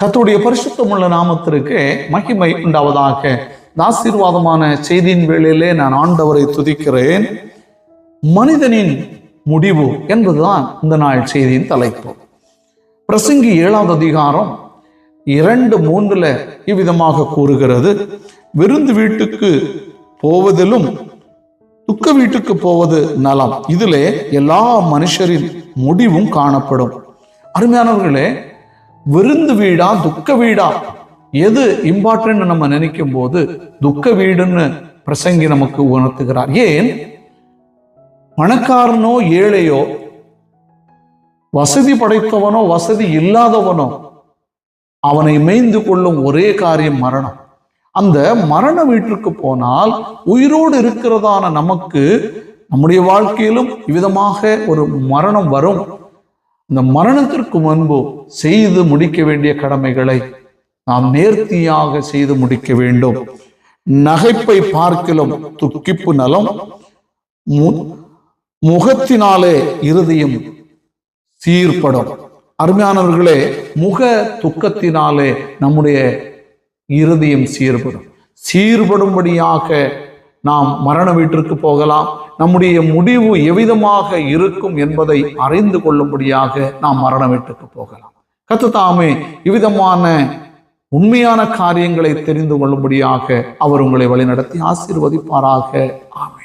கர்த்தருடைய பரிசுத்தமுள்ள நாமத்திற்கு மகிமை உண்டாவதாக. ஆசீர்வாதமான செய்தியின் வேளையிலே நான் ஆண்டவரை துதிக்கிறேன். மனிதனின் முடிவு என்பதுதான் இந்த நாள் செய்தியின் தலைப்பு. பிரசங்கி 7வது அதிகாரம் 2:3 இவ்விதமாக கூறுகிறது: விருந்து வீட்டுக்கு போவதிலும் துக்க வீட்டுக்கு போவது நலம், இதிலே எல்லா மனுஷரின் முடிவும் காணப்படும். அருமையானவர்களே, விருந்து வீடா துக்க வீடா, எது இம்பார்ட்டன்ட் நம்ம நினைக்கும் போது துக்க வீடுன்னு பிரசங்கி நமக்கு உணர்த்துகிறார். ஏன்? பணக்காரனோ ஏழையோ, வசதி படைத்தவனோ வசதி இல்லாதவனோ, அவனை மேய்ந்து கொள்ளும் ஒரே காரியம் மரணம். அந்த மரண வீட்டிற்கு போனால் உயிரோடு இருக்கிறதான நமக்கு நம்முடைய வாழ்க்கையிலும் இவ்விதமாக ஒரு மரணம் வரும். இந்த மரணத்திற்கு முன்பு செய்து முடிக்க வேண்டிய கடமைகளை நாம் நேர்த்தியாக செய்து முடிக்க வேண்டும். நகைப்பை பார்க்கிலும் துக்கிப்பு நலம், முகத்தினாலே இருதயம் சீர்படும். அருமையானவர்களே, முக துக்கத்தினாலே நம்முடைய இருதயம் சீர்படும். சீர்படும்படியாக நாம் மரண வீட்டிற்கு போகலாம். நம்முடைய முடிவு எவ்விதமாக இருக்கும் என்பதை அறிந்து கொள்ளும்படியாக நாம் மரண வீட்டுக்கு போகலாம். கர்த்தர் தாமே இவ்விதமான உண்மையான காரியங்களை தெரிந்து கொள்ளும்படியாக அவர் உங்களை வழிநடத்தி ஆசீர்வதிப்பாராக. ஆமென்.